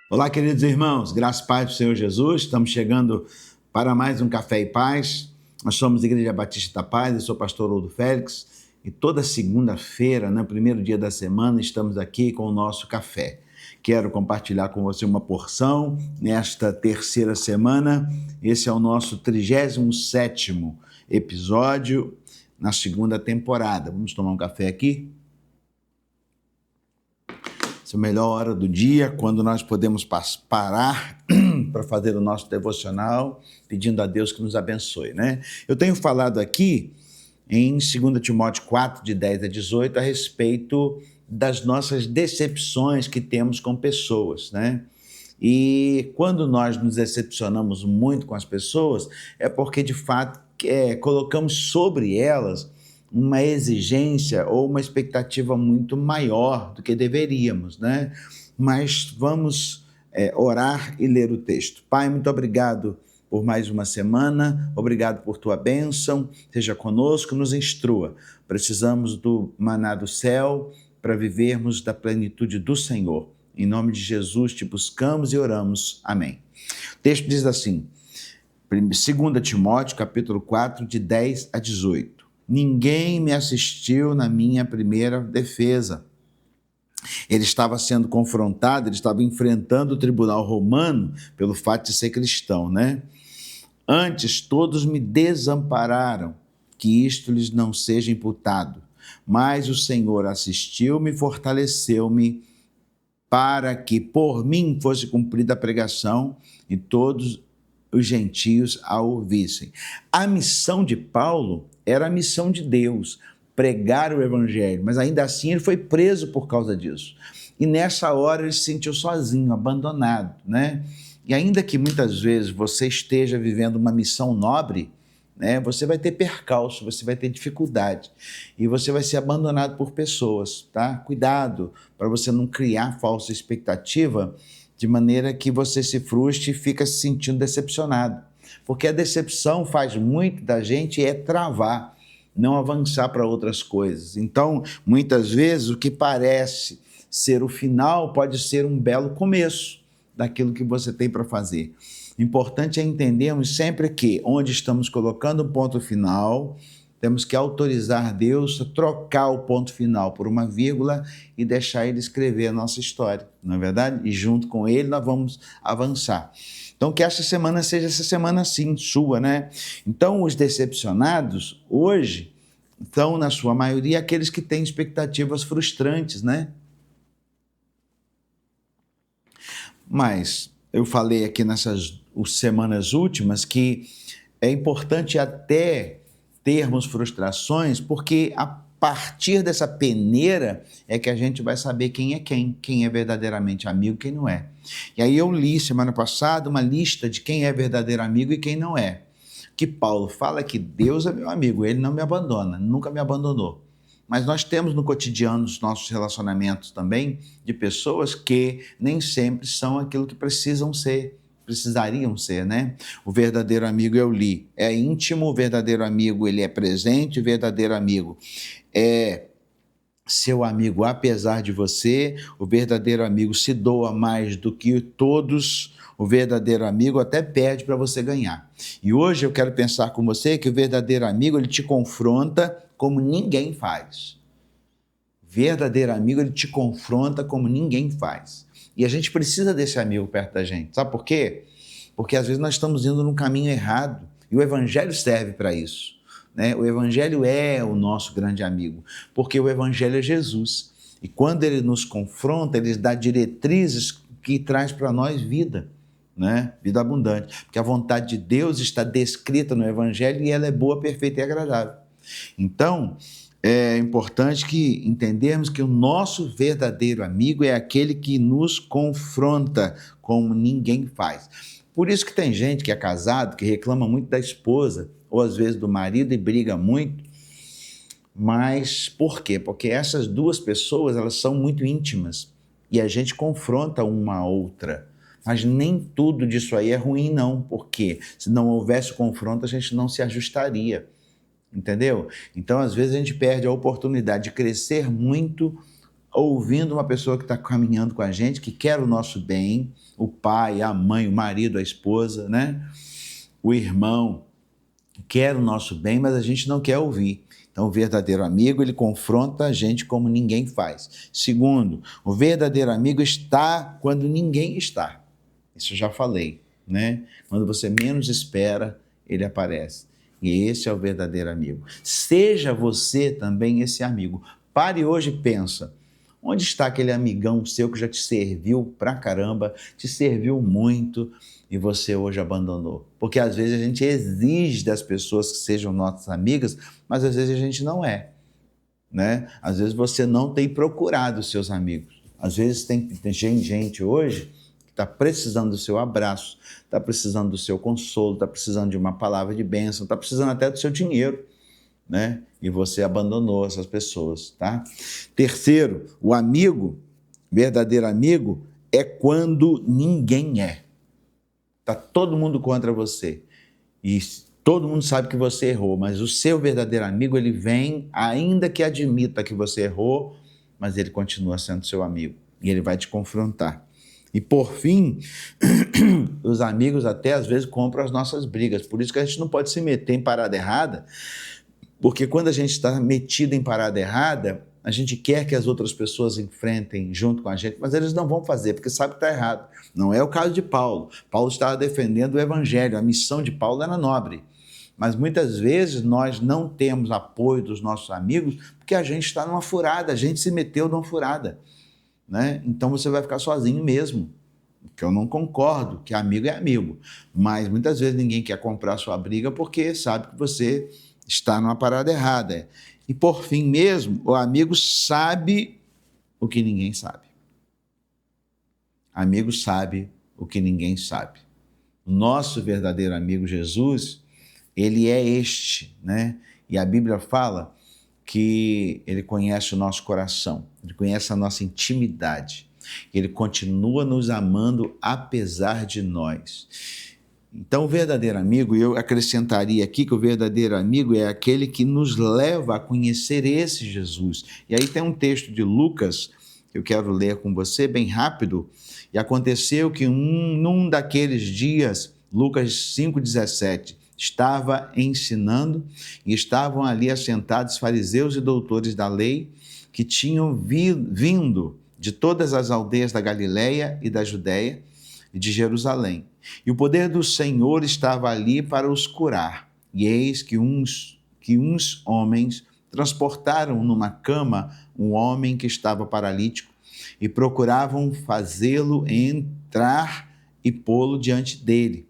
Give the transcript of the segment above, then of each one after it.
Olá, queridos irmãos, graças e paz do Senhor Jesus. Estamos chegando para mais um Café e Paz. Nós somos Igreja Batista da Paz, eu sou o pastor Oldo Félix e toda segunda-feira, no primeiro dia da semana, estamos aqui com o nosso café. Quero compartilhar com você uma porção nesta terceira semana. Esse é o nosso 37º episódio na segunda temporada. Vamos tomar um café aqui? Essa é a melhor hora do dia, quando nós podemos parar para fazer o nosso devocional, pedindo a Deus que nos abençoe, né? Eu tenho falado aqui em 2 Timóteo 4, de 10 a 18, a respeito das nossas decepções que temos com pessoas, né? E quando nós nos decepcionamos muito com as pessoas, é porque, de fato, colocamos sobre elas uma exigência ou uma expectativa muito maior do que deveríamos, né? Mas vamos orar e ler o texto. Pai, muito obrigado por mais uma semana, obrigado por tua bênção, seja conosco, nos instrua. Precisamos do maná do céu para vivermos da plenitude do Senhor. Em nome de Jesus te buscamos e oramos. Amém. O texto diz assim, 2 Timóteo, capítulo 4, de 10 a 18. Ninguém me assistiu na minha primeira defesa. Ele estava sendo confrontado, ele estava enfrentando o tribunal romano pelo fato de ser cristão, né? Antes, todos me desampararam, que isto lhes não seja imputado. Mas o Senhor assistiu-me e fortaleceu-me para que por mim fosse cumprida a pregação e todos os gentios a ouvissem. A missão de Paulo era a missão de Deus, pregar o evangelho, mas ainda assim ele foi preso por causa disso. E nessa hora ele se sentiu sozinho, abandonado, né? E ainda que muitas vezes você esteja vivendo uma missão nobre, né, você vai ter percalço, você vai ter dificuldade e você vai ser abandonado por pessoas, tá? Cuidado para você não criar falsa expectativa de maneira que você se frustre e fica se sentindo decepcionado. Porque a decepção faz muito da gente travar, não avançar para outras coisas. Então, muitas vezes, o que parece ser o final pode ser um belo começo daquilo que você tem para fazer. Importante é entendermos sempre que, onde estamos colocando o ponto final, temos que autorizar Deus a trocar o ponto final por uma vírgula e deixar Ele escrever a nossa história, não é verdade? E junto com Ele nós vamos avançar. Então que esta semana seja essa semana sim, sua, né? Então os decepcionados hoje são, na sua maioria, aqueles que têm expectativas frustrantes, né? Mas eu falei aqui nessas semanas últimas que é importante até termos frustrações, porque a partir dessa peneira é que a gente vai saber quem é quem é verdadeiramente amigo e quem não é. E aí eu li semana passada uma lista de quem é verdadeiro amigo e quem não é. Que Paulo fala que Deus é meu amigo, ele não me abandona, nunca me abandonou. Mas nós temos no cotidiano os nossos relacionamentos também de pessoas que nem sempre são aquilo que precisariam ser, né? O verdadeiro amigo eu li, é íntimo, o verdadeiro amigo ele é presente, o verdadeiro amigo é seu amigo apesar de você, o verdadeiro amigo se doa mais do que todos, o verdadeiro amigo até perde para você ganhar. E hoje eu quero pensar com você que o verdadeiro amigo ele te confronta como ninguém faz. Verdadeiro amigo ele te confronta como ninguém faz. E a gente precisa desse amigo perto da gente. Sabe por quê? Porque às vezes nós estamos indo num caminho errado e o evangelho serve para isso. Né? O evangelho é o nosso grande amigo, porque o evangelho é Jesus. E quando ele nos confronta, ele dá diretrizes que traz para nós vida, né? Vida abundante. Porque a vontade de Deus está descrita no evangelho e ela é boa, perfeita e agradável. Então, é importante que entendermos que o nosso verdadeiro amigo é aquele que nos confronta como ninguém faz. Por isso que tem gente que é casado, que reclama muito da esposa, ou às vezes do marido e briga muito. Mas por quê? Porque essas duas pessoas, elas são muito íntimas e a gente confronta uma a outra. Mas nem tudo disso aí é ruim não, porque se não houvesse confronto, a gente não se ajustaria. Entendeu? Então, às vezes, a gente perde a oportunidade de crescer muito ouvindo uma pessoa que está caminhando com a gente, que quer o nosso bem, o pai, a mãe, o marido, a esposa, né? O irmão, quer o nosso bem, mas a gente não quer ouvir. Então, o verdadeiro amigo, ele confronta a gente como ninguém faz. Segundo, o verdadeiro amigo está quando ninguém está. Isso eu já falei, né? Quando você menos espera, ele aparece. E esse é o verdadeiro amigo. Seja você também esse amigo. Pare hoje e pensa, onde está aquele amigão seu que já te serviu pra caramba, te serviu muito e você hoje abandonou? Porque às vezes a gente exige das pessoas que sejam nossas amigas, mas às vezes a gente não é, né? Às vezes você não tem procurado os seus amigos. Às vezes tem gente hoje que está precisando do seu abraço, está precisando do seu consolo, está precisando de uma palavra de bênção, está precisando até do seu dinheiro, né? E você abandonou essas pessoas, tá? Terceiro, o amigo, verdadeiro amigo, é quando ninguém é. Tá todo mundo contra você e todo mundo sabe que você errou, mas o seu verdadeiro amigo, ele vem, ainda que admita que você errou, mas ele continua sendo seu amigo e ele vai te confrontar. E por fim, os amigos até às vezes compram as nossas brigas, por isso que a gente não pode se meter em parada errada, porque quando a gente está metido em parada errada, a gente quer que as outras pessoas enfrentem junto com a gente, mas eles não vão fazer, porque sabe que está errado. Não é o caso de Paulo. Paulo estava defendendo o evangelho, a missão de Paulo era nobre. Mas muitas vezes nós não temos apoio dos nossos amigos porque a gente está numa furada, a gente se meteu numa furada, né? Então você vai ficar sozinho mesmo. Que eu não concordo, que amigo é amigo. Mas muitas vezes ninguém quer comprar a sua briga porque sabe que você está numa parada errada. E por fim mesmo, o amigo sabe o que ninguém sabe. Amigo sabe o que ninguém sabe. O nosso verdadeiro amigo Jesus, ele é este, né? E a Bíblia fala que ele conhece o nosso coração, ele conhece a nossa intimidade, ele continua nos amando apesar de nós. Então, o verdadeiro amigo, eu acrescentaria aqui que o verdadeiro amigo é aquele que nos leva a conhecer esse Jesus. E aí tem um texto de Lucas, que eu quero ler com você, bem rápido. E aconteceu que num daqueles dias, Lucas 5,17, estava ensinando e estavam ali assentados fariseus e doutores da lei que tinham vindo de todas as aldeias da Galileia e da Judéia e de Jerusalém. E o poder do Senhor estava ali para os curar. E eis que uns homens transportaram numa cama um homem que estava paralítico e procuravam fazê-lo entrar e pô-lo diante dele.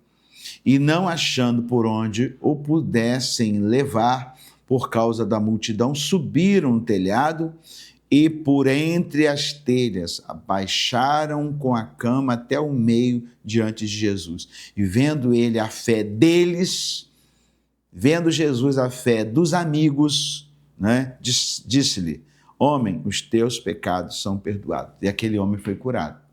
E não achando por onde o pudessem levar por causa da multidão, subiram no telhado e por entre as telhas abaixaram com a cama até o meio diante de Jesus. E vendo ele a fé deles, vendo Jesus a fé dos amigos, né, disse-lhe: homem, os teus pecados são perdoados. E aquele homem foi curado.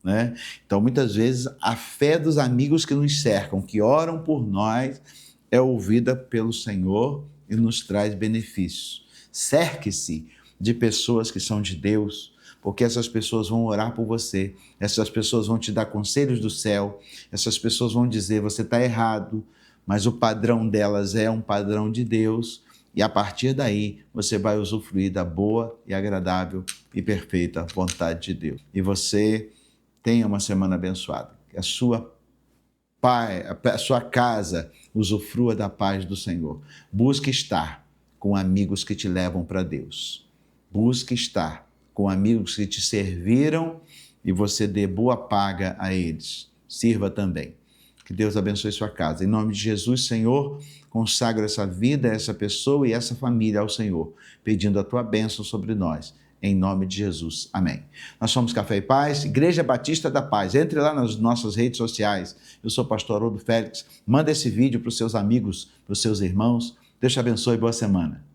Né? Então, muitas vezes, a fé dos amigos que nos cercam, que oram por nós, é ouvida pelo Senhor e nos traz benefícios. Cerque-se de pessoas que são de Deus, porque essas pessoas vão orar por você, essas pessoas vão te dar conselhos do céu, essas pessoas vão dizer: você está errado, mas o padrão delas é um padrão de Deus, e a partir daí você vai usufruir da boa e agradável e perfeita vontade de Deus. E você tenha uma semana abençoada, que a sua casa usufrua da paz do Senhor. Busque estar com amigos que te levam para Deus. Busque estar com amigos que te serviram e você dê boa paga a eles. Sirva também. Que Deus abençoe sua casa. Em nome de Jesus, Senhor, consagra essa vida, essa pessoa e essa família ao Senhor, pedindo a tua bênção sobre nós. Em nome de Jesus. Amém. Nós somos Café e Paz, Igreja Batista da Paz. Entre lá nas nossas redes sociais. Eu sou o pastor Haroldo Félix. Manda esse vídeo para os seus amigos, para os seus irmãos. Deus te abençoe e boa semana.